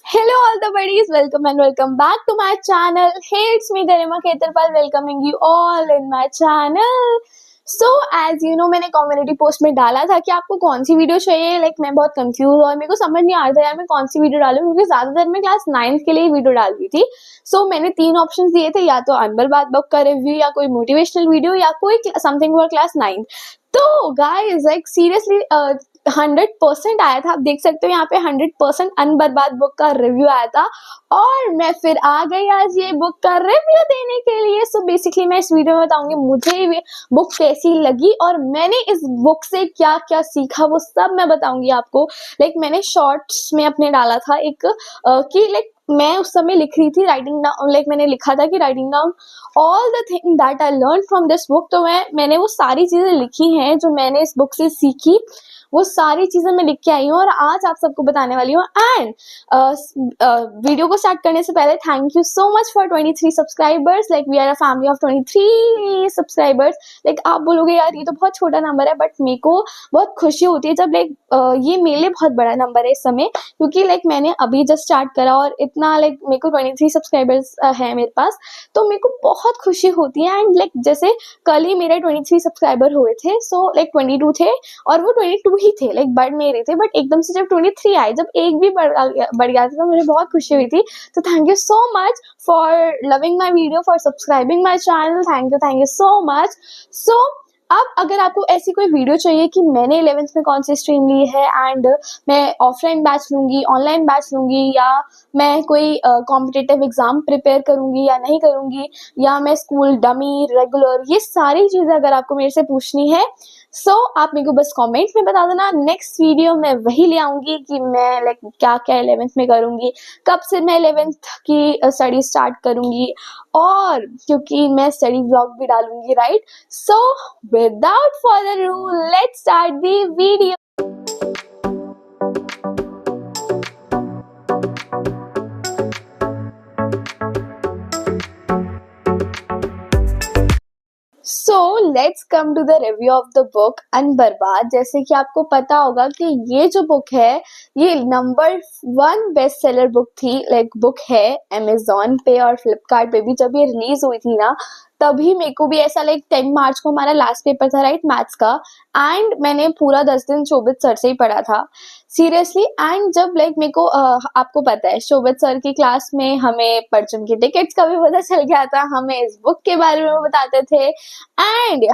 Hello all the buddies, welcome and welcome back to my channel. Hey, it's me Garima Khetarpal welcoming you all in my channel. So as you know, मैंने community post में डाला था कि आपको कौन सी video चाहिए। मैं बहुत कंफ्यूज और मेरे को समझ नहीं आ रहा था यार मैं कौन सी वीडियो डालूं, क्योंकि ज्यादातर मैं क्लास 9th के लिए वीडियो डाल रही थी। सो मैंने 3 ऑप्शंस दिए थे, या तो अनबर बात बुक का रिव्यू, या कोई मोटिवेशनल वीडियो, या कोई समथिंग फॉर क्लास 9। तो गाइस सीरियसली 100% आया था। आप देख सकते हो यहाँ पे 100% अनबर्बाद बुक का रिव्यू आया था, और मैं फिर आ गई आज ये बुक का रिव्यू देने के लिए। सो बेसिकली मैं इस वीडियो में बताऊंगी मुझे ये बुक कैसी लगी और मैंने इस बुक से क्या क्या सीखा, वो सब मैं बताऊंगी आपको। मैंने शॉर्ट्स में अपने डाला था एक कि मैं उस समय लिख रही थी राइटिंग डाउन, मैंने लिखा था कि writing down all the thing that I learn from this book. तो मैंने वो सारी चीजें लिखी हैं जो मैंने इस बुक से सीखी, वो सारी चीजें मैं लिख के आई हूँ और आज आप सबको बताने वाली हूँ। एंड वीडियो को स्टार्ट करने से पहले thank you so much for 23 subscribers. We are a family of 23 subscribers. आप बोलोगे यार ये तो बहुत छोटा नंबर है, बट मेरे को बहुत खुशी होती है जब ये मेरे लिए बहुत बड़ा नंबर है इस समय, क्योंकि मैंने अभी जस्ट स्टार्ट करा और इतना मेरे को 23 सब्सक्राइबर्स है मेरे पास, तो मेरे को बहुत खुशी होती है। एंड जैसे कल ही मेरे 23 सब्सक्राइबर हुए थे, सो 22 थे और वो 22 ही थे, बढ़ नहीं रहे थे, बट एकदम से जब 23 आए, जब एक भी बढ़ गया था, तो मुझे बहुत खुशी हुई थी। तो thank you so much for loving my video, for subscribing my channel. Thank you so much. So अब अगर आपको ऐसी कोई वीडियो चाहिए कि मैंने 11th में कौन सी स्ट्रीम ली है, एंड मैं ऑफलाइन बैच लूंगी, ऑनलाइन बैच लूंगी, या मैं कोई कॉम्पिटिटिव एग्जाम प्रिपेयर करूंगी या नहीं करूंगी, या मैं स्कूल डमी रेगुलर, ये सारी चीजें अगर आपको मेरे से पूछनी है, सो आप मेरे को बस कमेंट में बता देना। नेक्स्ट वीडियो मैं वही ले आऊंगी कि मैं क्या क्या 11th में करूंगी, कब से मैं 11th की स्टडी स्टार्ट करूंगी, और क्योंकि मैं स्टडी व्लॉग भी डालूंगी, राइट। So without further ado, let's start the video. So let's come to the review of the book अनबर्बाद। जैसे कि आपको पता होगा कि ये जो बुक है ये नंबर 1 बेस्ट सेलर बुक थी, बुक है अमेजोन पे और फ्लिपकार्ट पे भी। जब ये रिलीज हुई थी ना, तभी मेरे को भी ऐसा 10 मार्च को हमारा लास्ट पेपर था, राइट, मैथ्स का, एंड मैंने पूरा 10 दिन शोभित सर से ही पढ़ा था सीरियसली। एंड जब मेरे को आपको पता है शोभित सर की क्लास में हमें परचम की टिकट्स का भी पता चल गया था, हमें इस बुक के बारे में बताते थे। एंड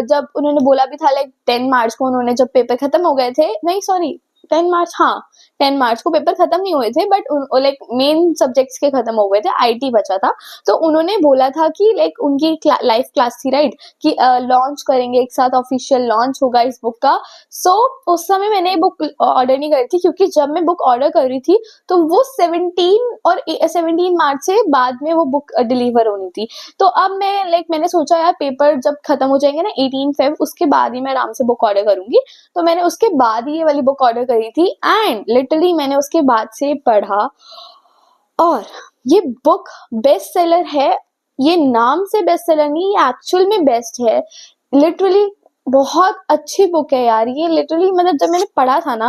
जब उन्होंने बोला भी था 10 मार्च को उन्होंने जब पेपर खत्म हो गए थे, नहीं सॉरी 10 मार्च, हाँ 10 मार्च को पेपर खत्म नहीं हुए थे, बट मेन सब्जेक्ट्स के खत्म हो गए थे, आईटी बचा था। तो उन्होंने बोला था कि उनकी लाइव क्लास थी, राइट, कि लॉन्च करेंगे एक साथ, ऑफिशियल लॉन्च होगा इस बुक का। सो उस समय मैंने बुक ऑर्डर नहीं करी थी, क्योंकि जब मैं बुक ऑर्डर कर रही थी तो वो 17 मार्च से बाद में वो बुक डिलीवर होनी थी। तो अब मैंने सोचा यार पेपर जब खत्म हो जाएंगे ना 18 फेब, उसके बाद ही मैं आराम से बुक ऑर्डर करूंगी। तो मैंने उसके बाद ही ये वाली बुक ऑर्डर करी थी, एंड लिटरली मैंने उसके बाद से पढ़ा, और ये बुक बेस्ट सेलर है। ये नाम से बेस्ट सेलर नहीं, ये एक्चुअल में बेस्ट है। लिटरली बहुत अच्छी बुक है यार ये। लिटरली जब मैंने पढ़ा था ना,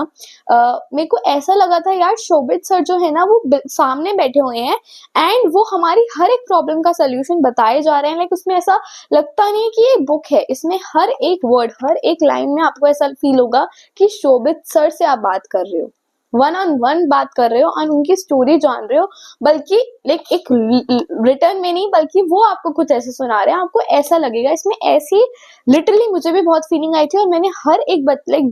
मेरे को ऐसा लगा था यार शोभित सर जो है ना वो सामने बैठे हुए हैं, एंड वो हमारी हर एक प्रॉब्लम का सोल्यूशन बताए जा रहे हैं। उसमें ऐसा लगता नहीं कि ये बुक है, इसमें हर एक वर्ड, हर एक लाइन में आपको ऐसा फील होगा कि शोभित सर से आप बात कर रहे हो, 1-on-1 बात कर रहे हो और उनकी स्टोरी जान रहे हो, बल्कि एक रिटर्न में नहीं, बल्कि वो आपको कुछ ऐसे सुना रहे हैं, आपको ऐसा लगेगा इसमें ऐसी। लिटरली मुझे भी बहुत फीलिंग आई थी, और मैंने हर एक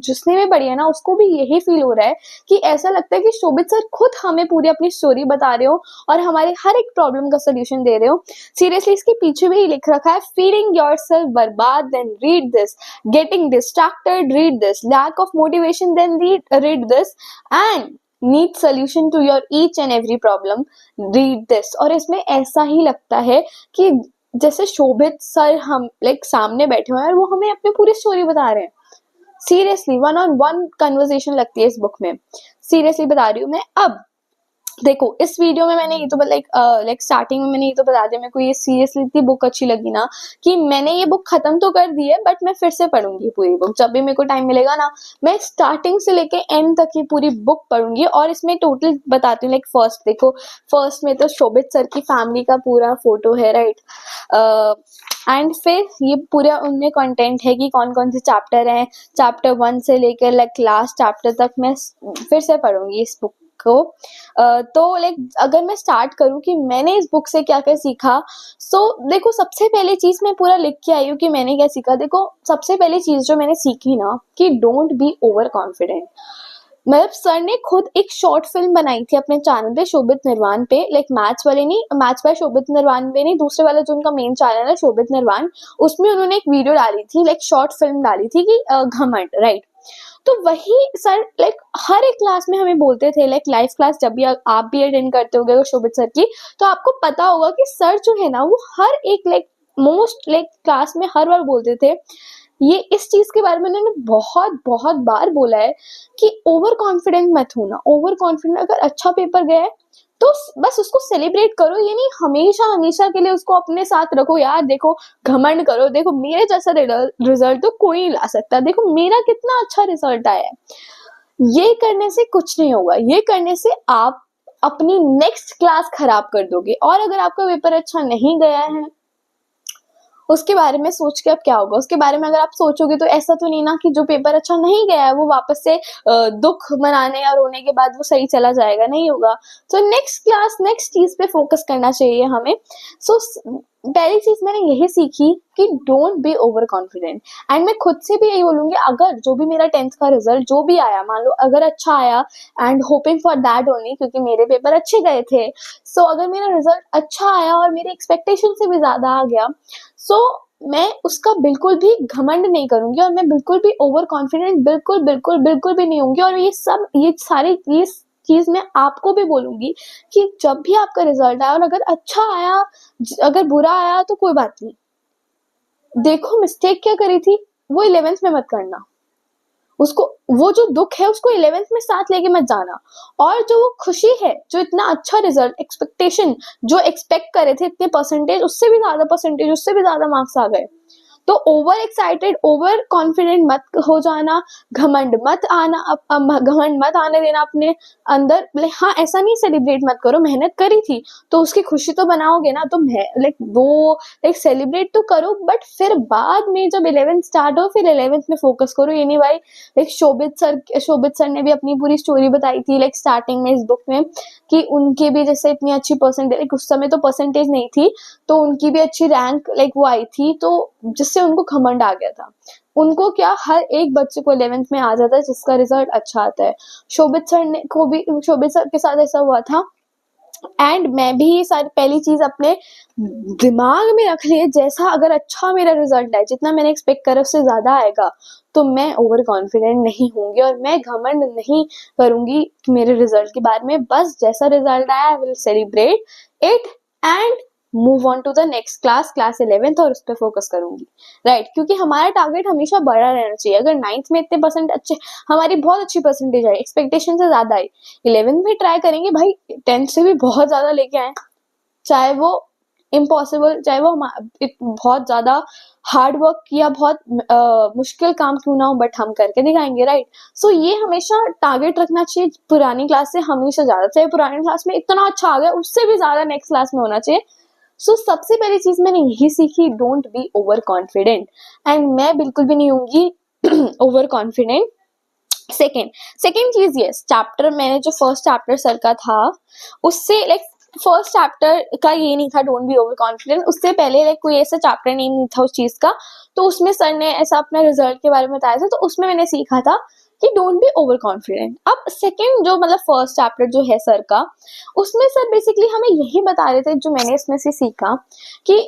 जिसने भी पढ़ी है ना उसको भी यही फील हो रहा है कि ऐसा लगता है कि शोभित सर खुद हमें पूरी अपनी स्टोरी बता रहे हो और हमारे हर एक प्रॉब्लम का सोल्यूशन दे रहे हो। सीरियसली इसके पीछे भी लिख रखा है, फीलिंग योरसेल्फ बर्बाद then read this, getting distracted read this, lack of motivation then read this, and need solution to your each and every problem, read this. और इसमें ऐसा ही लगता है कि जैसे शोभित सर हम सामने बैठे हुए हैं और वो हमें अपनी पूरी स्टोरी बता रहे हैं। सीरियसली 1-on-1 कन्वर्सेशन लगती है इस बुक में, सीरियसली बता रही हूँ मैं। अब देखो इस वीडियो में मैंने ये तो लाइक स्टार्टिंग में मैंने ये तो बता दिया, मेरे को ये सीरियसली इतनी बुक अच्छी लगी ना कि मैंने ये बुक खत्म तो कर दी है, बट मैं फिर से पढ़ूंगी पूरी बुक। जब भी मेरे को टाइम मिलेगा ना, मैं स्टार्टिंग से लेके एंड तक की पूरी बुक पढ़ूंगी। और इसमें टोटल बताती हूँ, लाइक फर्स्ट देखो, फर्स्ट में तो शोभित सर की फैमिली का पूरा फोटो है, राइट। एंड फिर ये पूरा उनमें कंटेंट है कि कौन कौन से चैप्टर हैं, चैप्टर 1 से लेकर लाइक लास्ट चैप्टर तक मैं फिर से पढ़ूंगी इस बुक को। तो लाइक अगर मैं स्टार्ट करूँ कि मैंने इस बुक से क्या क्या सीखा, सो देखो सबसे पहली चीज मैं पूरा लिख के आई हूँ कि मैंने क्या सीखा। देखो सबसे पहली चीज जो मैंने सीखी ना, कि डोंट बी ओवर कॉन्फिडेंट। मतलब सर ने खुद एक शॉर्ट फिल्म बनाई थी अपने चैनल पे, शोभित निर्वाण पे, लाइक मैथ्स वाले नहीं, मैथ्स बाय शोभित निर्वाण पे नहीं, दूसरे वाला जो उनका मेन चैनल है शोभित निर्वाण, उसमें उन्होंने एक वीडियो डाली थी, लाइक शॉर्ट फिल्म डाली थी कि घमंड, राइट। तो वही सर लाइक हर एक क्लास में हमें बोलते थे, लाइक लाइव क्लास जब भी आप भी अटेंड करते होगे शोभित सर की, तो आपको पता होगा कि सर जो है ना वो हर एक लाइक मोस्ट लाइक क्लास में हर बार बोलते थे। ये इस चीज के बारे में उन्होंने बहुत बहुत बार बोला है कि ओवर कॉन्फिडेंट मत होना। ओवर कॉन्फिडेंट, अगर अच्छा पेपर गया है तो बस उसको सेलिब्रेट करो, ये नहीं हमेशा हमेशा के लिए उसको अपने साथ रखो। यार देखो घमंड करो, देखो मेरे जैसा रिजल्ट तो कोई नहीं ला सकता, देखो मेरा कितना अच्छा रिजल्ट आया है। ये करने से कुछ नहीं होगा, ये करने से आप अपनी नेक्स्ट क्लास खराब कर दोगे। और अगर आपका पेपर अच्छा नहीं गया है, उसके बारे में सोच के अब क्या होगा। उसके बारे में अगर आप सोचोगे तो ऐसा तो नहीं ना कि जो पेपर अच्छा नहीं गया है वो वापस से दुख मनाने या रोने के बाद वो सही चला जाएगा, नहीं होगा। तो नेक्स्ट क्लास नेक्स्ट चीज पे फोकस करना चाहिए हमें। सो पहली चीज मैंने यही सीखी कि don't be over confident. And मैं खुद से भी यही बोलूंगी, अगर जो भी मेरा 10th का रिजल्ट जो भी आया, मान लो अगर अच्छा आया, and hoping for that only, क्योंकि मेरे पेपर अच्छे गए थे, सो अगर मेरा रिजल्ट अच्छा आया और मेरे एक्सपेक्टेशन से भी ज्यादा आ गया, सो मैं उसका बिल्कुल भी घमंड नहीं करूंगी, और मैं बिल्कुल भी ओवर कॉन्फिडेंट बिल्कुल बिल्कुल बिल्कुल भी नहीं होंगी। और ये सारी ये चीज मैं आपको भी बोलूंगी कि जब भी आपका रिजल्ट आया, और अगर अच्छा आया, अगर बुरा आया तो कोई बात नहीं, देखो मिस्टेक क्या करी थी वो 11th में मत करना। उसको, वो जो दुख है उसको 11th में साथ लेके मत जाना। और जो वो खुशी है, जो इतना अच्छा रिजल्ट, एक्सपेक्टेशन जो एक्सपेक्ट करे थे इतने परसेंटेज, उससे भी ज्यादा परसेंटेज, उससे भी ज्यादा मार्क्स आ गए, तो ओवर एक्साइटेड ओवर कॉन्फिडेंट मत हो जाना, घमंड मत आने देना अपने अंदर। हाँ ऐसा नहीं सेलिब्रेट मत करो, मेहनत करी थी तो उसकी खुशी तो बनाओगे ना, तो लाइक वो लाइक सेलिब्रेट तो करो, बट फिर बाद में जब 11th स्टार्ट हो फिर 11th में फोकस करो। ये नहीं भाई, लाइक शोभित सर ने भी अपनी पूरी स्टोरी बताई थी लाइक स्टार्टिंग में इस बुक में, कि उनके भी जैसे इतनी अच्छी परसेंटेज, उस समय तो परसेंटेज नहीं थी, तो उनकी भी अच्छी रैंक लाइक वो आई थी, तो जिससे उनको घमंड आ गया था। उनको क्या, हर एक बच्चे को 11th में आ जाता है जिसका रिजल्ट अच्छा आता है। शोभित सर के साथ ऐसा हुआ था। एंड मैं भी ये सारी पहली चीज अपने दिमाग में रख ली है, जैसा अगर अच्छा मेरा रिजल्ट है, जितना मैंने एक्सपेक्ट करा उससे ज्यादा आएगा, तो मैं ओवर कॉन्फिडेंट नहीं होंगी और मैं घमंड नहीं करूंगी मेरे रिजल्ट के बारे में। बस जैसा रिजल्ट आया I will celebrate it and move on to the next class 11th, और उस पर फोकस करूंगी, राइट। क्योंकि हमारा टारगेट हमेशा बड़ा रहना चाहिए। अगर 9th में इतने परसेंट अच्छे, हमारी बहुत अच्छी परसेंटेज आई, एक्सपेक्टेशन से ज्यादा आई, 11th में ट्राई करेंगे भाई 10th से भी बहुत ज्यादा लेके आए, चाहे वो इम्पॉसिबल, चाहे वो बहुत ज्यादा हार्ड वर्क किया, बहुत मुश्किल काम क्यों ना हो, बट हम करके दिखाएंगे, राइट। सो ये हमेशा टारगेट रखना चाहिए, पुरानी क्लास से हमेशा ज्यादा, चाहे पुरानी क्लास में इतना अच्छा आ गया उससे भी ज्यादा नेक्स्ट क्लास में होना चाहिए। सो सबसे पहली चीज मैंने यही सीखी, don't be over confident. And मैं बिल्कुल भी नहीं होंगी ओवर कॉन्फिडेंट। सेकेंड चीज, ये चैप्टर मैंने जो फर्स्ट चैप्टर सर का था, उससे लाइक फर्स्ट चैप्टर का ये नहीं था डोंट बी ओवर कॉन्फिडेंट, उससे पहले लाइक कोई ऐसा चैप्टर नहीं था उस चीज का, तो उसमें सर ने ऐसा अपने रिजल्ट के बारे में बताया था, तो उसमें मैंने सीखा था कि डोंट बी ओवर कॉन्फिडेंट। अब सेकेंड जो मतलब फर्स्ट चैप्टर जो है सर का, उसमें सर बेसिकली हमें यही बता रहे थे, जो मैंने इसमें से सीखा कि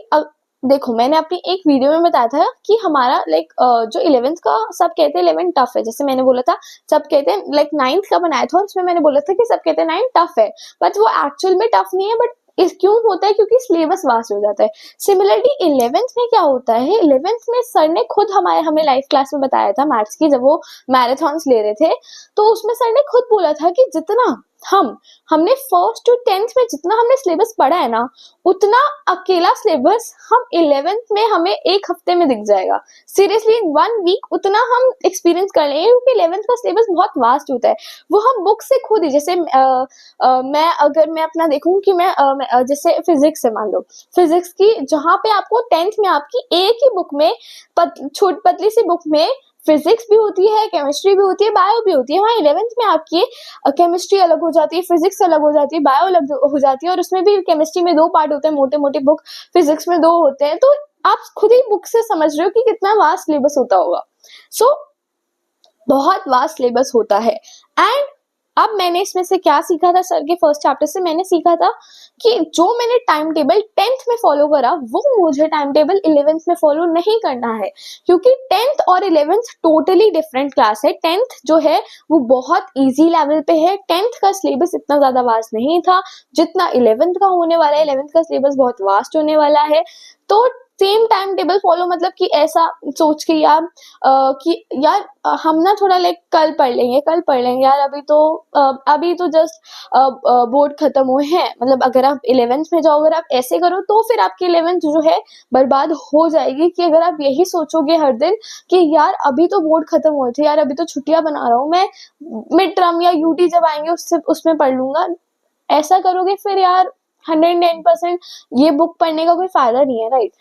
देखो मैंने अपनी एक वीडियो में बताया था कि हमारा लाइक जो 11th का, सब कहते हैं 11th टफ है, जैसे मैंने बोला था सब कहते हैं, लाइक 9th का बनाया था और उसमें मैंने बोला था कि सब कहते हैं 9th टफ है, बट वो एक्चुअल में टफ नहीं है, बट इस क्यों होता है, क्योंकि सिलेबस वास्ट हो जाता है। सिमिलरली 11th में क्या होता है, 11th में सर ने खुद हमें लाइव क्लास में बताया था मैथ्स की, जब वो मैराथन्स ले रहे थे, तो उसमें सर ने खुद बोला था कि जितना हमने फर्स्ट टू 10th में जितना हमने सिलेबस पढ़ा है ना, उतना अकेला सिलेबस हम 11th में हमें एक हफ्ते में दिख जाएगा। सीरियसली इन 1 वीक उतना हम एक्सपीरियंस कर लेंगे, क्योंकि 11th का सिलेबस बहुत वास्ट होता है। वो हम बुक से खुद ही, जैसे मैं अपना देखूं कि जैसे फिजिक्स है, मान लो फिजिक्स की, जहाँ पे आपको 10th में आपकी एक ही बुक में पतली सी बुक में फिजिक्स भी होती है, केमिस्ट्री भी होती है, बायो भी होती है। वहाँ 11th में आपकी केमिस्ट्री अलग हो जाती है, फिजिक्स अलग हो जाती है, बायो अलग हो जाती है, और उसमें भी केमिस्ट्री में 2 पार्ट होते हैं, मोटे मोटे बुक, फिजिक्स में 2 होते हैं। तो आप खुद ही बुक से समझ रहे हो कि कितना वास्ट सिलेबस होता होगा। सो बहुत वास्ट सिलेबस होता है। एंड अब मैंने इसमें से क्या सीखा था, सर के फर्स्ट चैप्टर से मैंने सीखा था कि जो मैंने टाइम टेबल 10th में फॉलो करा, वो मुझे टाइम टेबल 11th में फॉलो नहीं करना है, क्योंकि 10th और 11th टोटली डिफरेंट क्लास है। 10th जो है वो बहुत इजी लेवल पे है। 10th का सिलेबस इतना ज्यादा वास्ट नहीं था जितना 11th का होने वाला है। 11th का सिलेबस बहुत वास्ट होने वाला है। तो सेम टाइम टेबल फॉलो, मतलब कि ऐसा सोच के यार कि यार हम ना थोड़ा लाइक कल पढ़ लेंगे यार, अभी तो जस्ट बोर्ड खत्म हुए हैं। मतलब अगर आप 11th में जाओ, अगर आप ऐसे करो तो फिर आपकी 11th जो है बर्बाद हो जाएगी। कि अगर आप यही सोचोगे हर दिन कि यार अभी तो बोर्ड खत्म हुए थे, यार अभी तो छुट्टियां बना रहा हूँ मैं, मिड टर्म या यूटी जब आएंगे उसमें पढ़ लूंगा, ऐसा करोगे फिर यार 110% ये बुक पढ़ने का कोई फायदा नहीं है, राइट।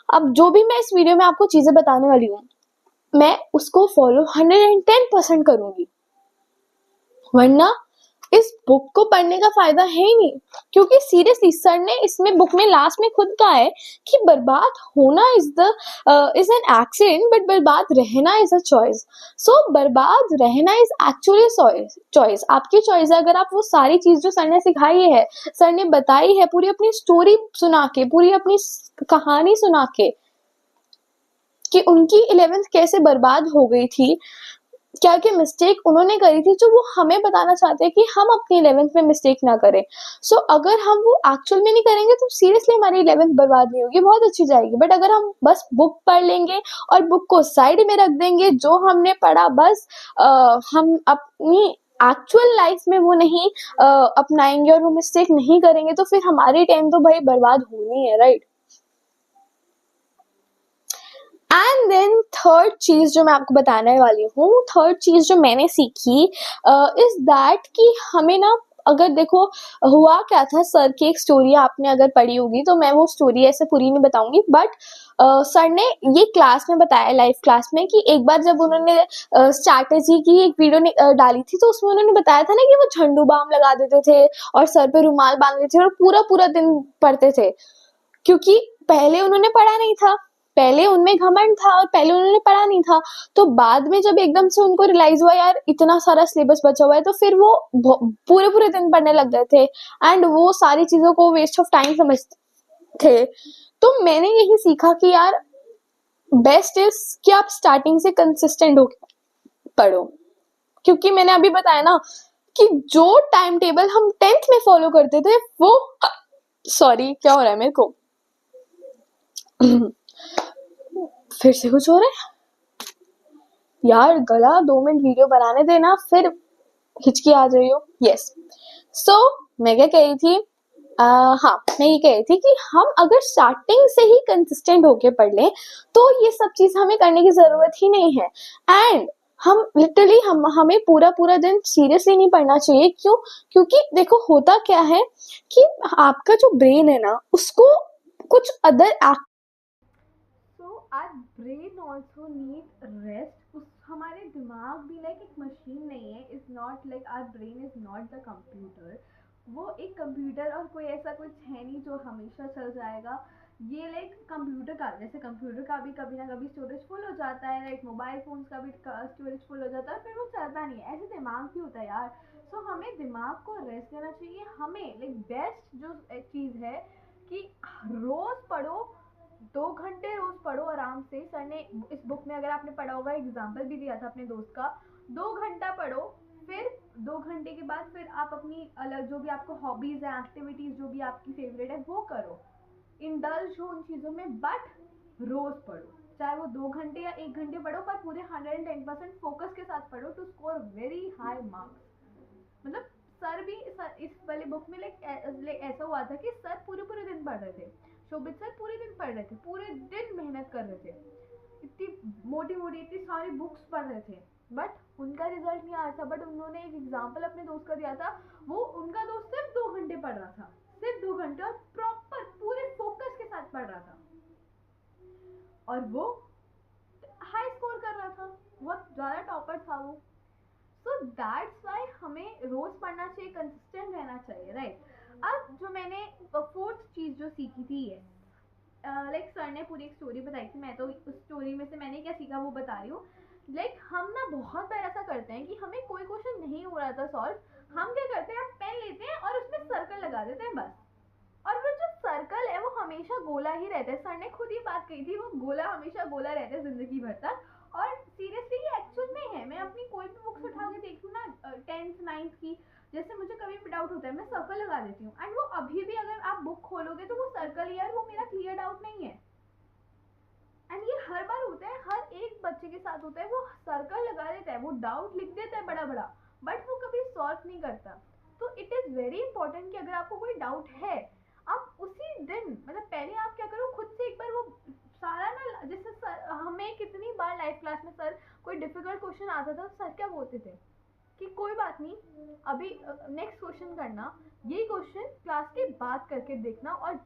अब जो भी मैं इस वीडियो में आपको चीजें बताने वाली हूँ, मैं उसको फॉलो 110% करूंगी, वरना इस बुक को पढ़ने का फायदा है ही नहीं। क्योंकि सीरियसली सर ने इसमें बुक में लास्ट में खुद कहा है कि बर्बाद होना इज एन एक्सीडेंट, बट बर्बाद रहना इज अ चॉइस। सो बर्बाद रहना इज एक्चुअली चॉइस, आपकी चॉइस है। अगर आप वो सारी चीज जो सर ने सिखाई है, सर ने बताई है, पूरी अपनी स्टोरी सुना के, पूरी अपनी कहानी सुना के, कि उनकी 11th कैसे बर्बाद हो गई थी, क्या क्या मिस्टेक उन्होंने करी थी, जो वो हमें बताना चाहते हैं कि हम अपनी 11th में मिस्टेक ना करें। सो अगर हम वो एक्चुअल में नहीं करेंगे तो सीरियसली हमारी 11th बर्बाद नहीं होगी, बहुत अच्छी जाएगी। बट अगर हम बस बुक पढ़ लेंगे और बुक को साइड में रख देंगे, जो हमने पढ़ा बस हम अपनी एक्चुअल लाइफ में वो नहीं अपनाएंगे और वो मिस्टेक नहीं करेंगे, तो फिर हमारी 10th तो भाई बर्बाद होनी है, राइट। एंड देन थर्ड चीज जो मैं आपको बताने वाली हूँ, थर्ड चीज जो मैंने सीखी इज दैट कि हमें ना, अगर देखो हुआ क्या था, सर की एक स्टोरी आपने अगर पढ़ी होगी, तो मैं वो स्टोरी ऐसे पूरी नहीं बताऊंगी, बट सर ने ये क्लास में बताया, लाइव क्लास में, कि एक बार जब उन्होंने स्ट्रैटेजी की एक वीडियो डाली थी, तो उसमें उन्होंने बताया था ना कि वो झंडू बाम लगा देते थे और सर पे रुमाल बांध देते थे और पूरा पूरा दिन पढ़ते थे, क्योंकि पहले उन्होंने पढ़ा नहीं था, पहले उनमें घमंड था और पहले उन्होंने पढ़ा नहीं था। तो बाद में जब एकदम से उनको रियलाइज हुआ यार इतना सारा सिलेबस बचा हुआ है, तो फिर वो पूरे पूरे दिन पढ़ने लग गए थे एंड वो सारी चीजों को वेस्ट ऑफ टाइम समझते थे। तो मैंने यही सीखा कि यार बेस्ट इज कि आप स्टार्टिंग से कंसिस्टेंट होकर पढ़ो, क्योंकि मैंने अभी बताया ना कि जो टाइम टेबल हम 10th में फॉलो करते थे, वो सॉरी क्या हो रहा है मेरे को फिर से कुछ हो रहा है यार, गला 2 मिनट वीडियो बनाने देना, फिर हिचकी आ रही हो। यस, सो मैं क्या कह रही थी, हाँ मैं ये कह रही थी कि हम अगर स्टार्टिंग से ही कंसिस्टेंट होके पढ़ लें, तो ये सब चीज हमें करने की जरूरत ही नहीं है। एंड हम लिटरली हमें पूरा पूरा दिन सीरियसली नहीं पढ़ना चाहिए। क्यों? क्योंकि देखो होता क्या है कि आपका जो ब्रेन है ना, उसको कुछ other our brain also need rest. उस हमारे दिमाग भी लाइक एक मशीन नहीं है, is not like our brain is not the computer. वो एक कंप्यूटर और कोई ऐसा कुछ है नहीं जो हमेशा चल जाएगा। ये लाइक कंप्यूटर का, जैसे कंप्यूटर का भी कभी ना कभी स्टोरेज फुल हो जाता है, लाइक मोबाइल फोन का भी स्टोरेज फुल हो जाता है, फिर वो चलता नहीं है। ऐसे दिमाग भी होता है यार। सो हमें दिमाग को रेस्ट देना चाहिए। हमें लाइक बेस्ट जो चीज़ है कि रोज पढ़ो, 2 घंटे रोज पढ़ो आराम से। सर ने इस बुक में, अगर आपने पढ़ा होगा, एग्जाम्पल भी दिया था अपने दोस्त का, 2 घंटा पढ़ो, फिर 2 घंटे के बाद फिर आप अपनी अलग जो भी आपको हॉबीज है, एक्टिविटीज जो भी आपकी फेवरेट है वो करो, इंडल्ज हो उन चीजों में, बट रोज पढ़ो। चाहे वो 2 घंटे या 1 घंटे पढ़ो, पर पूरे 110% फोकस के साथ पढ़ो to score very high marks. मतलब इस वाले बुक में लाइक ऐसा हुआ था कि सर पूरे पूरे दिन पढ़ रहे थे, शोभित सर पूरे दिन पढ़ रहे थे, पूरे दिन मेहनत कर रहे थे, इतनी मोटी मोटी इतनी सारी बुक्स पढ़ रहे थे, बट उनका रिजल्ट नहीं आया था। बट उन्होंने एक एग्जाम्पल अपने दोस्त का दिया था, वो उनका दोस्त सिर्फ 2 घंटे पढ़ रहा था, सिर्फ 2 घंटे, और प्रॉपर पूरे फोकस के साथ पढ़ रहा था, और वो हाई स्कोर कर रहा था, बहुत ज़्यादा टॉपर था वो। सो दैट्स वाई हमें रोज पढ़ना चाहिए, कंसिस्टेंट रहना चाहिए, राइट। अब जो मैंने फोर्थ चीज जो सीखी थी है, लाइक सर ने पूरी एक स्टोरी बताई थी, मैं तो उस स्टोरी में से मैंने क्या सीखा वो बता रही हूँ। लाइक हम ना बहुत बार ऐसा करते हैं कि हमें कोई क्वेश्चन नहीं हो रहा था सॉल्व, हम क्या करते हैं, हम पेन लेते हैं और उसमें सर्कल लगा देते हैं बस, और वो जो सर्कल है वो हमेशा गोला ही रहता है। सर ने खुद ही बात कही थी, वो गोला हमेशा गोला रहता है जिंदगी भर तक, और सीरियसली ये एक्चुअल में है। मैं अपनी कोई भी बुक्स उठा के देखूँ ना, 10th 9th की, जैसे मुझे कभी भी डाउट होता है मैं सर्कल लगा देती हूँ, एंड वो अभी भी अगर आप बुक खोलोगे तो वो सर्कल यार वो मेरा क्लियर डाउट नहीं है। एंड ये हर बार होता है, हर एक बच्चे के साथ होता है, वो सर्कल लगा देता है, वो डाउट लिख देता है बड़ा बड़ा, बट वो कभी सॉल्व नहीं करता। तो इट इज़ वेरी इंपॉर्टेंट कि अगर आपको कोई डाउट है, आप उसी दिन, मतलब पहले आप क्या करो, खुद से एक बार वो सारा ना, जैसे सर हमें कितनी बार लाइव क्लास में सर कोई डिफिकल्ट क्वेश्चन आता था, सर क्या बोलते थे कि कोई बात नहीं, अभी नेक्स्ट क्वेश्चन करना, ये क्वेश्चन क्लास के बाद करके देखना और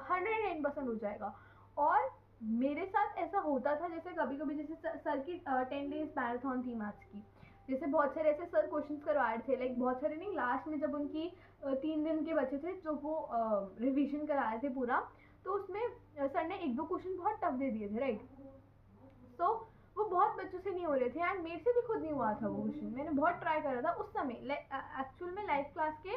109% हो जाएगा। और मेरे साथ ऐसा होता था, जैसे कभी कभी जैसे सर की 10 डेज मैराथन थी मैथ्स की, जैसे बहुत सारे ऐसे सर क्वेश्चंस करवा रहे थे, लाइक बहुत सारे नहीं, लास्ट में जब उनकी 3 दिन के बचे थे जो वो रिवीजन करा रहे थे पूरा, तो उसमें सर ने 1-2 क्वेश्चन बहुत टफ दे दिए थे, राइट। सो वो बहुत बच्चों से नहीं हो रहे थे, एंड मेरे से भी खुद नहीं हुआ था वो क्वेश्चन, मैंने बहुत ट्राई करा था उस समय, एक्चुअल में लाइव क्लास के,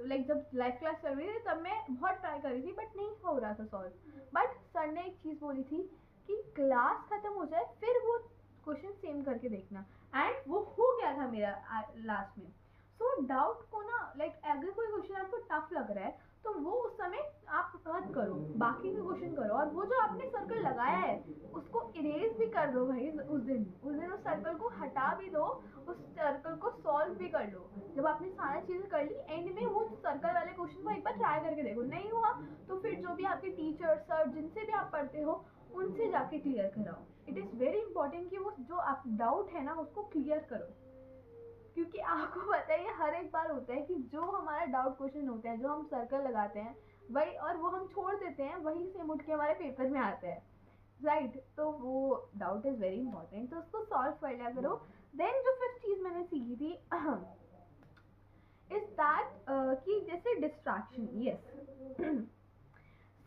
लाइक जब लाइव क्लास चल रही थी तब मैं बहुत ट्राई कर रही थी, बट नहीं हो रहा था सॉल्व। बट सर ने एक चीज़ बोली थी कि क्लास खत्म हो जाए फिर वो क्वेश्चन सेम करके देखना, एंड वो हो गया था मेरा लास्ट में। सो डाउट को ना, लाइक अगर कोई क्वेश्चन आपको टफ लग रहा है तो वो उस समय आप मत करो, बाकी के क्वेश्चन करो, और वो जो आपने सर्कल लगाया है उसको इरेज भी कर दो भाई, उस सर्कल को हटा भी दो, उस सर्कल को सॉल्व भी कर लो। जब आपने सारी चीज़ें कर ली, एंड में वो सर्कल वाले क्वेश्चन को एक बार ट्राई करके देखो, नहीं हुआ तो फिर जो भी आपके टीचर सर जिनसे भी आप पढ़ते हो उनसे जाके क्लियर कराओ। इट इज़ वेरी इंपॉर्टेंट कि वो जो आप डाउट है ना उसको क्लियर करो, क्योंकि आपको पता है ये हर एक बार होता है कि जो हमारा डाउट क्वेश्चन होता है, जो हम सर्कल लगाते हैं वही, और वो हम छोड़ देते हैं, वही सेम उठ के हमारे पेपर में आता है, राइट। तो वो डाउट इज़ वेरी इंपॉर्टेंट, तो उसको सॉल्व कर लिया करो। देन जो फिफ्थ चीज़ मैंने सीखी थी इज दैट कि जैसे डिस्ट्रैक्शन, यस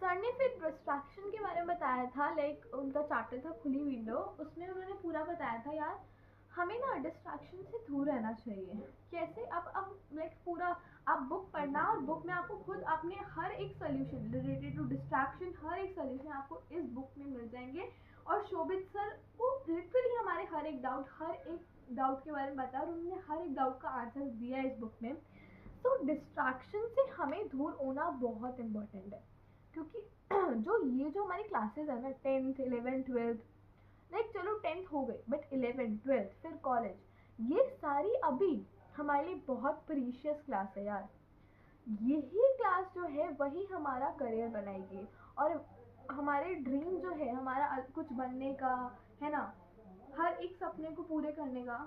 सर ने फिर डिस्ट्रैक्शन के बारे में बताया था, लाइक उनका चैप्टर था खुली विंडो, उसमें उन्होंने पूरा बताया था यार हमें ना डिस्ट्रैक्शन से दूर रहना चाहिए। कैसे, अब लाइक पूरा आप बुक पढ़ना, और बुक में आपको खुद अपने हर एक सोल्यूशन रिलेटेड टू डिस्ट्रैक्शन, हर एक सोल्यूशन आपको इस बुक में मिल जाएंगे, और शोभित सर को लिटरली हमारे हर एक डाउट के बारे में बताया, और उन्होंने हर एक डाउट का आंसर दिया इस बुक में। तो डिस्ट्रैक्शन से हमें दूर होना बहुत इम्पोर्टेंट है, क्योंकि जो हमारी क्लासेस है ना, 10th 11th 12th, लाइक चलो 10th हो गई, बट 11th 12th फिर कॉलेज, ये सारी अभी हमारे लिए बहुत प्रीशियस क्लास है यार। यही क्लास जो है वही हमारा करियर बनाएगी, और हमारे ड्रीम जो है, हमारा कुछ बनने का है ना, हर एक सपने को पूरे करने का,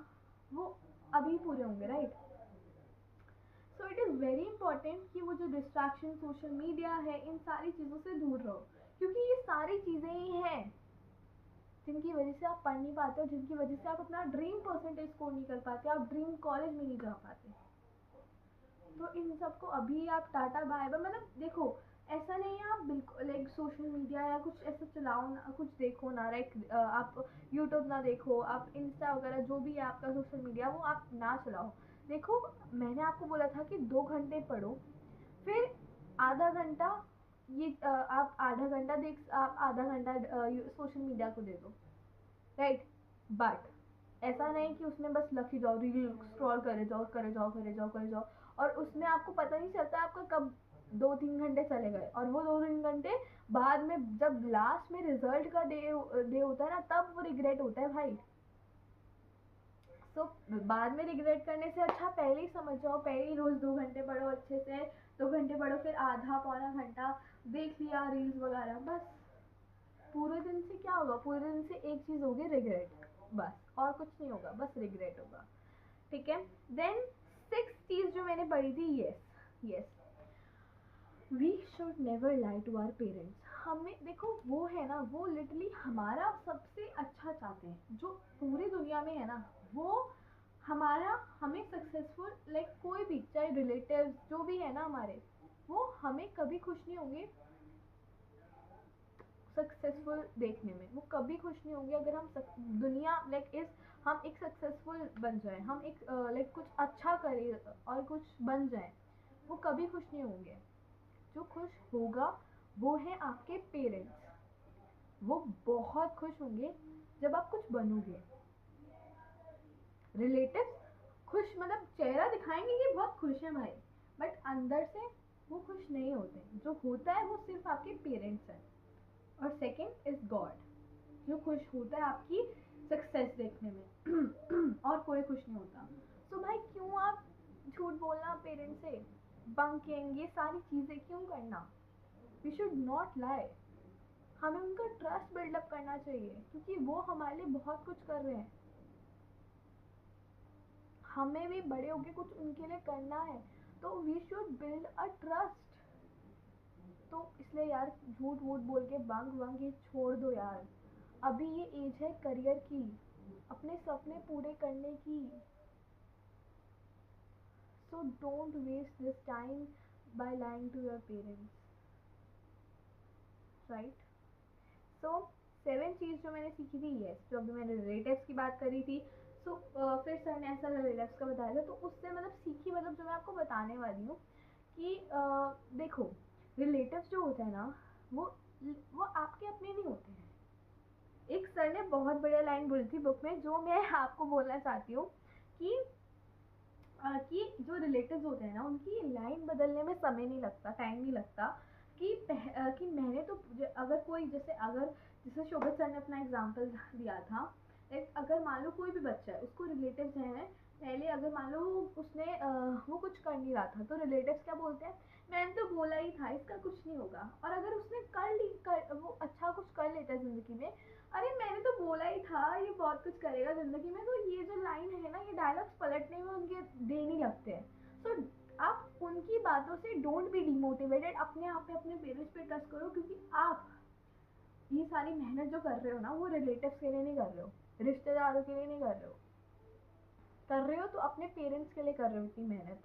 वो अभी पूरे होंगे, right. So it is very important कि वो जो डिस्ट्रैक्शन सोशल मीडिया है, इन सारी चीज़ों से दूर रहो, क्योंकि ये सारी चीज़ें ही हैं जिनकी वजह से आप पढ़ नहीं पाते हो, जिनकी वजह से आप अपना ड्रीम परसेंटेज स्कोर नहीं कर पाते, आप ड्रीम कॉलेज में नहीं जा पाते। तो इन सबको अभी आप टाटा बाय बाय, मतलब देखो ऐसा नहीं है आप बिल्कुल लाइक सोशल मीडिया या कुछ ऐसा चलाओ ना, कुछ देखो ना, लाइक आप यूट्यूब ना देखो, आप इंस्टा वगैरह जो भी है आपका सोशल मीडिया वो आप ना चलाओ। देखो मैंने आपको बोला था कि 2 घंटे पढ़ो, फिर आधा घंटा ये आप आधा घंटा आप आधा घंटा सोशल मीडिया को दे दो, राइट। बट ऐसा नहीं कि उसमें बस लखी जाओ, रील स्क्रॉल करे जाओ करे जाओ करे जाओ करे जाओ, और उसमें आपको पता नहीं चलता आपका कब 2-3 घंटे चले गए, और वो 2-3 घंटे बाद में जब लास्ट में रिजल्ट का डे होता है ना, तब वो रिग्रेट होता है भाई। सो बाद में रिग्रेट करने से अच्छा पहले ही समझ जाओ, पहले ही रोज़ 2 घंटे पढ़ो अच्छे से, 2 घंटे पढ़ो, फिर आधा पौना घंटा देख लिया रील्स वगैरह, बस पूरे दिन से क्या होगा, पूरे दिन से एक चीज़ होगी, रिग्रेट, बस और कुछ नहीं होगा, बस रिग्रेट होगा। ठीक है। देन 6th चीज़ जो मैंने पढ़ी थी, yes we should never lie to our parents. हमें देखो वो है ना, वो लिटरली हमारा सबसे अच्छा चाहते हैं, जो पूरी दुनिया में है ना, वो हमारा हमें सक्सेसफुल, लाइक कोई भी चाहे रिलेटिव जो भी है ना हमारे, वो हमें कभी खुश नहीं होंगे सक्सेसफुल देखने में, वो कभी खुश नहीं होंगे अगर हम दुनिया हम एक सक्सेसफुल बन जाए, हम एक लाइक कुछ अच्छा करें और कुछ बन जाए, वो कभी खुश नहीं होंगे। जो खुश होगा वो है आपके पेरेंट्स, वो बहुत खुश होंगे जब आप कुछ बनोगे। रिलेटिव्स खुश मतलब चेहरा दिखाएंगे कि बहुत खुश हैं भाई, बट अंदर से वो खुश नहीं होते। जो होता है वो सिर्फ आपके पेरेंट्स हैं। और सेकंड इज गॉड, जो खुश होता है आपकी सक्सेस देखने में और कोई खुश नहीं होता। सो भाई क्यों आप झूठ बोलना पेरेंट्स से, बंकिंग, ये सारी चीज़ें क्यों करना? We should not lie. हमें उनका ट्रस्ट बिल्डअप करना चाहिए, क्योंकि वो हमारे लिए बहुत कुछ कर रहे हैं, हमें भी बड़े होके कुछ उनके लिए करना है, तो we should build a trust. तो इसलिए यार झूठ वूठ बोल के बंक वंक ये छोड़ दो यार। अभी ये एज है करियर की, अपने सपने पूरे करने की। So don't waste this time by lying to your parents, right? So 7 चीज़ जो मैंने सीखी थी, यस, जो अभी मैंने रिलेटिव्स की बात करी थी। सो फिर सर ने ऐसा रिलेटिव्स का बताया था, तो उससे मतलब सीखी, मतलब जो मैं आपको बताने वाली हूँ कि देखो रिलेटिव्स जो होते हैं ना, वो आपके अपने नहीं होते हैं। एक सर ने बहुत बढ़िया लाइन बोली थी बुक में, जो मैं आपको बोलना चाहती हूँ कि जो रिलेटिव्स होते हैं ना, उनकी लाइन बदलने में समय नहीं लगता, टाइम नहीं लगता। कि मैंने तो अगर कोई जैसे शोभित सर ने अपना एग्जांपल दिया था, अगर मान लो कोई भी बच्चा है, उसको रिलेटिव्स हैं पहले, अगर मान लो उसने वो कुछ कर नहीं रहा था, तो रिलेटिव्स क्या बोलते हैं, मैंने तो बोला ही था इसका कुछ नहीं होगा। और अगर उसने वो अच्छा कुछ कर लेता है ज़िंदगी में, अरे मैंने तो बोला ही था ये बहुत कुछ करेगा ज़िंदगी में, तो ये जो लाइन है ना, ये डायलॉग्स पलटने में उनके देर नहीं लगते हैं। सो आप उनकी बातों से डोंट बी डिमोटिवेटेड, अपने आप पे, अपने पेरेंट्स पे ट्रस्ट करो, क्योंकि आप ये सारी मेहनत जो कर रहे हो ना, वो रिलेटिव्स के लिए नहीं कर रहे हो, रिश्तेदारों के लिए नहीं कर रहे हो तो अपने पेरेंट्स के लिए कर रहे हो इतनी मेहनत,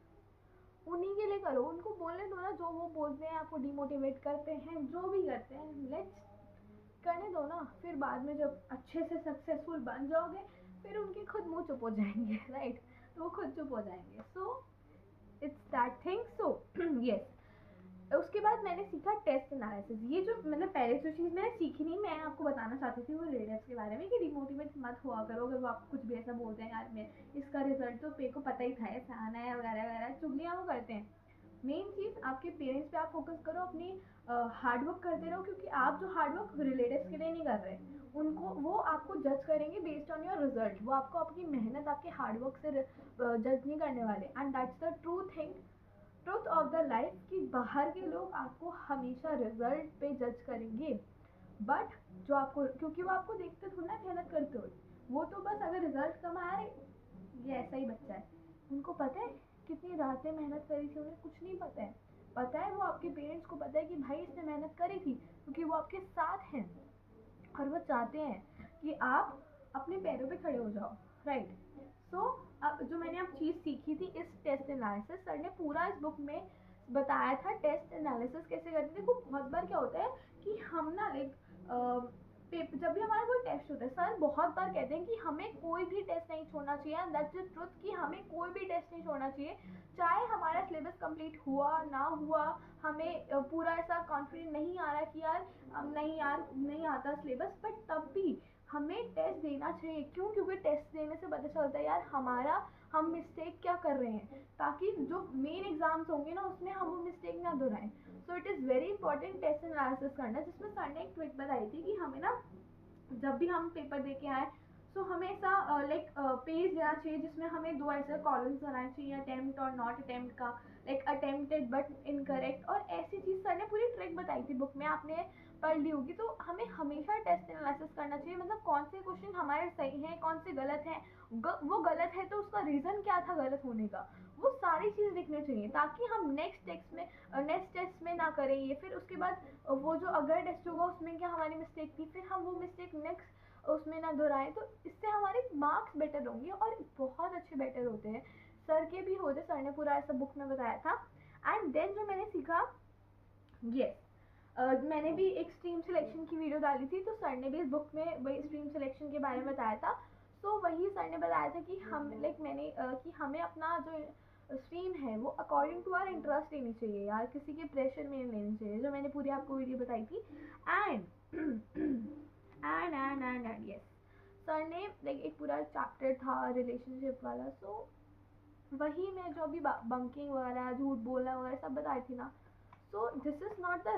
उन्हीं के लिए करो। उनको बोलने दो ना, जो वो बोलते हैं आपको डिमोटिवेट करते हैं, जो भी करते हैं, लेट्स करने दो ना। फिर बाद में जब अच्छे से सक्सेसफुल बन जाओगे, फिर उनके खुद मुंह चुप हो जाएंगे राइट, तो वो खुद चुप हो जाएंगे। So it's that thing. So yes, उसके बाद मैंने सीखा टेस्ट एनालिसिस। ये जो मतलब पहले जो चीज़ मैंने सीखी नहीं, मैं आपको बताना चाहती थी वो रिलेटिव्स के बारे में, कि डिमोटिवेट मत हुआ करो अगर वो आपको कुछ भी ऐसा बोलते हैं, यार मैं इसका रिजल्ट तो पे को पता ही था ऐसा आना है वगैरह वगैरह, चुगलियाँ वो करते हैं। मेन चीज़ आपके पेरेंट्स पे आप फोकस करो, अपनी हार्डवर्क करते रहो, क्योंकि आप जो हार्डवर्क रिलेटिव्स के लिए नहीं कर रहे, उनको वो आपको जज करेंगे बेस्ड ऑन योर रिजल्ट। वो आपको आपकी मेहनत, आपके हार्डवर्क से जज नहीं करने वाले। And that's the truth of the life, कि बाहर के लोग आपको हमेशा रिजल्ट पे जज करेंगे, बट जो आपको, क्योंकि वो आपको देखते थोड़ा ना मेहनत करते हो, वो तो बस अगर रिजल्ट कम आ रहे, ये ऐसा ही बच्चा है, उनको पता है कितनी रातें मेहनत करी थी, उन्हें कुछ नहीं पता है। पता है वो आपके पेरेंट्स को पता है कि भाई इसने मेहनत करी थी, क्योंकि वो आपके साथ हैं और वो चाहते हैं कि आप अपने पैरों पे खड़े हो जाओ, राइट? सो अब जो मैंने अब चीज़ सीखी थी इस टेस्ट एनालिसिस, सर ने पूरा इस बुक में बताया था टेस्ट एनालिसिस कैसे करते हैं। देखो बहुत बार क्या होता है कि हम ना जब भी हमारा कोई टेस्ट होता है, सर बहुत बार कहते हैं कि हमें कोई भी टेस्ट नहीं छोड़ना चाहिए, दैट्स द ट्रुथ, कि हमें कोई भी टेस्ट नहीं छोड़ना चाहिए, चाहे हमारा सिलेबस कंप्लीट हुआ ना हुआ, हमें पूरा ऐसा कॉन्फिडेंट नहीं आ रहा कि यार नहीं यार नहीं आता सिलेबस, बट तब भी हमें टेस्ट देना चाहिए। क्यों? क्योंकि टेस्ट देने से पता चलता है यार हम मिस्टेक क्या कर रहे हैं, ताकि जो मेन एग्जाम्स होंगे ना उसमें हम वो मिस्टेक ना दोहराएं। So it is very important test analysis करना, जिसमें सर ने एक ट्रिक बताई थी कि हमें ना जब भी हम पेपर दे के आए, सो हमें ऐसा लाइक पेज देना चाहिए जिसमें हमें 2 ऐसे कॉलम्स बनाने चाहिए, अटेम्प्ट और नॉट अटेम्प्ट का, लाइक अटेम्प्टेड बट इनकरेक्ट और ऐसी चीज़। सर ने पूरी ट्रिक बताई थी बुक में, आपने पढ़ ली होगी। तो हमें हमेशा टेस्ट एनालिसिस करना चाहिए, मतलब कौन से क्वेश्चन हमारे सही हैं, कौन से गलत हैं, वो गलत है तो उसका रीज़न क्या था गलत होने का, वो सारी चीज़ लिखनी चाहिए ताकि हम नेक्स्ट टेस्ट में ना करें ये। फिर उसके बाद वो जो अगर टेस्ट होगा उसमें क्या हमारी मिस्टेक थी, फिर हम वो मिस्टेक नेक्स्ट उसमें ना दोहराएं, तो इससे हमारे मार्क्स बेटर होंगे और बहुत अच्छे बेटर होते हैं। सर के भी होते, सर ने पूरा ऐसा बुक में बताया था। एंड देन जो मैंने सीखा, यस मैंने भी एक स्ट्रीम सिलेक्शन की वीडियो डाली थी, तो सर ने भी इस बुक में वही स्ट्रीम सिलेक्शन के बारे में बताया था। सो वही सर ने बताया था कि हम कि हमें अपना जो स्ट्रीम है वो अकॉर्डिंग टू आवर इंटरेस्ट लेनी चाहिए यार, किसी के प्रेशर में लेनी चाहिए, जो मैंने पूरी आपको वीडियो बताई थी। एंड एंड यस सर ने लाइक एक पूरा चैप्टर था रिलेशनशिप वाला। सो वही मैं जो अभी बंकिंग वगैरह, झूठ बोलना वगैरह सब बताई थी ना, so this is not the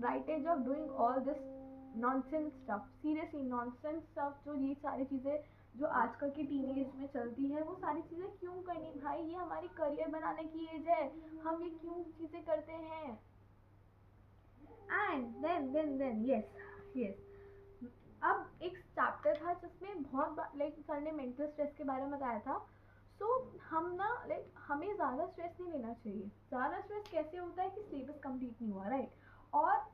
right age of doing all this nonsense stuff, seriously nonsense stuff। जो ये सारी चीज़ें जो आजकल की टीनेज में चलती है, वो सारी चीज़ें क्यों करनी भाई, ये हमारी करियर बनाने की एज है, हम ये क्यों चीज़ें करते हैं। एंड देन यस अब एक चैप्टर था जिसमें बहुत लाइक सर ने मेंटल स्ट्रेस के बारे में बताया था। सो हम ना लाइक हमें ज़्यादा स्ट्रेस नहीं लेना चाहिए। ज़्यादा स्ट्रेस कैसे होता है कि सिलेबस कंप्लीट नहीं हुआ, राइट, और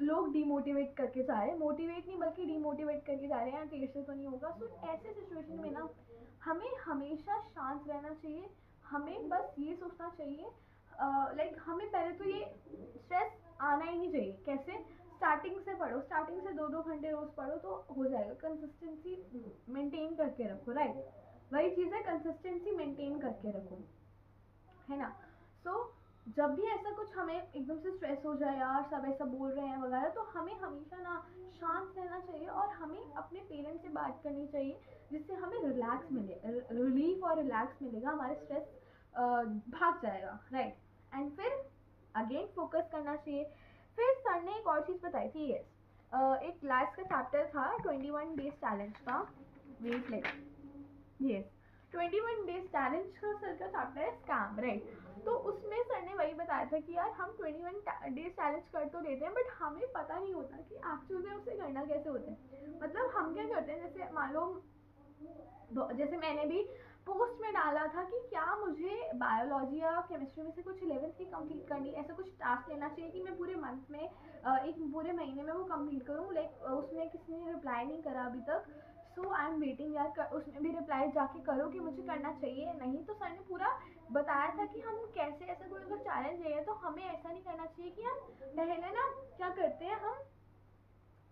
लोग डिमोटिवेट करके जा रहे हैं, मोटिवेट नहीं बल्कि डिमोटिवेट करके जा रहे हैं, तेरे से तो नहीं होगा। सो ऐसे सिचुएशन में ना हमें हमेशा शांत रहना चाहिए, हमें बस ये सोचना चाहिए लाइक हमें पहले तो ये स्ट्रेस आना ही नहीं चाहिए। कैसे, स्टार्टिंग से पढ़ो, स्टार्टिंग से 2-2 घंटे रोज पढ़ो तो हो जाएगा। कंसिस्टेंसी मेंटेन करके रखो, राइट, वही चीज़ है, कंसिस्टेंसी मेंटेन करके रखो, है ना। सो जब भी ऐसा कुछ हमें एकदम से स्ट्रेस हो जाए यार, सब ऐसा बोल रहे हैं वगैरह, तो हमें हमेशा ना शांत रहना चाहिए और हमें अपने पेरेंट्स से बात करनी चाहिए, जिससे हमें रिलैक्स मिले, रिलीफ और रिलैक्स मिलेगा, हमारे स्ट्रेस भाग जाएगा, राइट। एंड फिर अगेन फोकस करना चाहिए। फिर सर ने एक और चीज़ बताई थी, यस एक लास्ट का चैप्टर था 21 डेज चैलेंज का, wait like yes 21 days challenge का सर का चैप्टर है स्कैम, राइट। तो उसमें सर ने वही बताया था कि यार हम 21 डेज चैलेंज कर तो लेते हैं, बट हमें पता नहीं होता कि एक्चुअल में उसे करना कैसे होता है। मतलब हम क्या करते हैं, जैसे मान लो जैसे मैंने भी पोस्ट में डाला था कि क्या मुझे बायोलॉजी या केमिस्ट्री में से कुछ 11th की कंप्लीट करनी, ऐसा कुछ टास्क लेना चाहिए कि मैं पूरे मंथ में एक पूरे महीने में वो कंप्लीट करूँ। लाइक उसमें किसी ने रिप्लाई नहीं करा अभी तक, सो आई एम वेटिंग यार, उसमें भी रिप्लाई जाके करो कि मुझे करना चाहिए या नहीं। तो सर ने पूरा बताया था कि हम कैसे, ऐसा कोई अगर चैलेंज ले तो हमें ऐसा नहीं करना चाहिए कि हम पहले ना क्या करते हैं, हम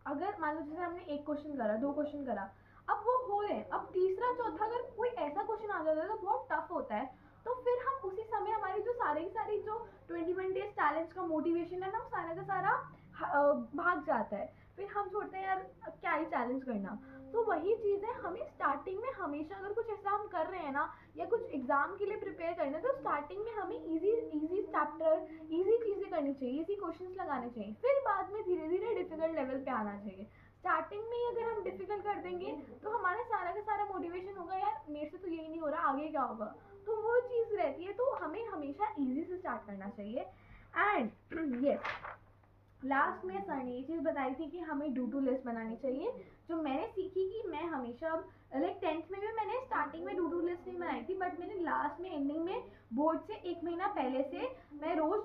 अगर मान लो जैसे हमने एक क्वेश्चन करा, 2 क्वेश्चन करा, अब वो हो रहे हैं, अब तीसरा चौथा अगर कोई ऐसा क्वेश्चन आ जाता है तो बहुत टफ होता है, तो फिर हम उसी समय हमारी जो सारी जो 21 डेज चैलेंज का मोटिवेशन है ना, वो सारा का सारा भाग जाता है। फिर हम सोचते हैं यार क्या ही चैलेंज करना। तो वही चीज़ है, हमें स्टार्टिंग में हमेशा अगर कुछ ऐसा हम कर रहे हैं ना, या कुछ एग्जाम के लिए प्रिपेयर करना है, तो स्टार्टिंग में हमें इजी चैप्टर, इजी चीज़ें करनी चाहिए, इजी क्वेश्चंस लगाने चाहिए, फिर बाद में धीरे धीरे डिफिकल्ट लेवल पे आना चाहिए। स्टार्टिंग में ही अगर हम डिफिकल्ट कर देंगे तो हमारा सारा का सारा मोटिवेशन होगा यार मेरे से तो यही नहीं हो रहा, आगे क्या होगा, तो वो चीज़ रहती है। तो हमें हमेशा इजी से स्टार्ट करना चाहिए। एंड यस लास्ट में सर ने ये चीज़ बताई थी कि हमें डू टू लिस्ट बनानी चाहिए, जो मैंने सीखी कि मैं हमेशा लाइक 10th में भी मैंने स्टार्टिंग में डू टू लिस्ट नहीं बनाई थी, बट मैंने लास्ट में एंडिंग में बोर्ड से 1 महीना पहले से मैं रोज़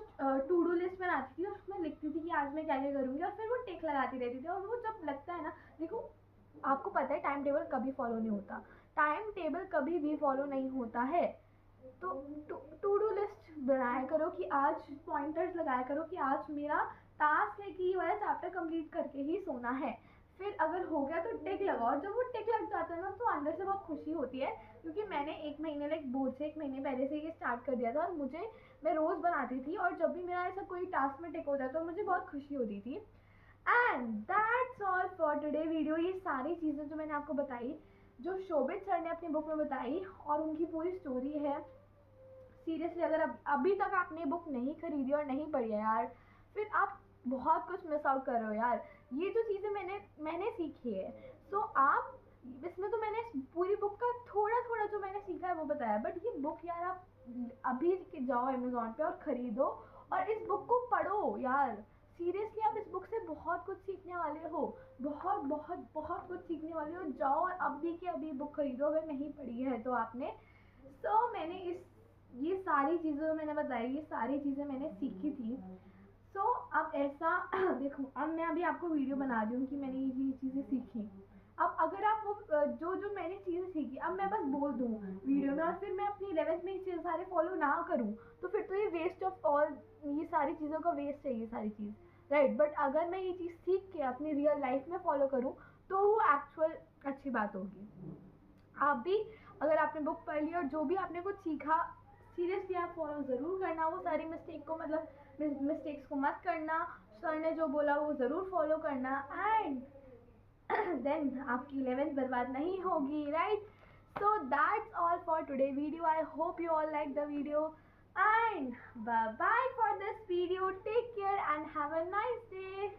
टू डू लिस्ट बनाती थी और उसमें लिखती थी कि आज मैं क्या क्या करूँगी, और फिर वो टिक लगाती रहती थी। और वो जब लगता है ना, देखो आपको पता है टाइम टेबल कभी फॉलो नहीं होता, टाइम टेबल कभी भी फॉलो नहीं होता है, तो टू डू लिस्ट बनाया करो कि आज पॉइंटर्स लगाया करो कि आज मेरा टास्क है कि ये वाला चैप्टर कंप्लीट करके ही सोना है। फिर अगर हो गया तो टिक लगाओ, और जब वो टिक लग जाता है ना तो अंदर से बहुत खुशी होती है, क्योंकि मैंने 1 महीने लाइक बोर्ड से 1 महीने पहले से ये स्टार्ट कर दिया था, और मैं रोज़ बनाती थी, और जब भी मेरा ऐसा कोई टास्क में टिक होता है तो मुझे बहुत खुशी होती थी। And that's all for today video. ये सारी चीज़ें जो मैंने आपको बताई, जो शोभित सर ने अपनी बुक में बताई, और उनकी पूरी स्टोरी है। सीरियसली अगर अभी तक आपने बुक नहीं खरीदी और नहीं पढ़ी है यार, फिर आप बहुत कुछ मिस आउट कर रहे हो यार। ये जो चीज़ें मैंने सीखी है, सो आप इसमें तो मैंने इस पूरी बुक का थोड़ा थोड़ा जो मैंने सीखा है वो बताया, बट ये बुक यार आप अभी जाओ अमेजोन पे और ख़रीदो और इस बुक को पढ़ो यार। सीरियसली आप इस बुक से बहुत कुछ सीखने वाले हो, बहुत बहुत बहुत कुछ सीखने वाले हो। जाओ और अभी के अभी बुक खरीदो अगर नहीं पढ़ी है तो आपने। मैंने इस ये सारी चीज़ें मैंने बताई, ये सारी चीज़ें मैंने सीखी थी। अब ऐसा देखो, अब मैं अभी आपको वीडियो बना रही हूँ कि मैंने ये चीज़ें सीखी। अब अगर आप वो जो जो मैंने चीज़ें सीखी अब मैं बस बोल दूँ वीडियो में और फिर मैं अपनी 11th में ये चीज़ सारे फॉलो ना करूँ, तो फिर तो ये वेस्ट ऑफ ऑल, ये सारी चीज़ों का वेस्ट है ये सारी चीज़, राइट। बट अगर मैं ये चीज़ सीख के अपनी रियल लाइफ में फॉलो करूँ तो वो एक्चुअल अच्छी बात होगी। आप भी अगर आपने बुक पढ़ ली और जो भी आपने कुछ सीखा, सीरियसली आप फॉलो ज़रूर करना वो सारी मिस्टेक को, मतलब मिस्टेक्स को मत करना। सर ने जो बोला वो ज़रूर फॉलो करना, एंड देन आपकी 11th बर्बाद नहीं होगी, right. So that's all for today video. I hope you all like the video, and bye bye for this video. Take care and have a nice day.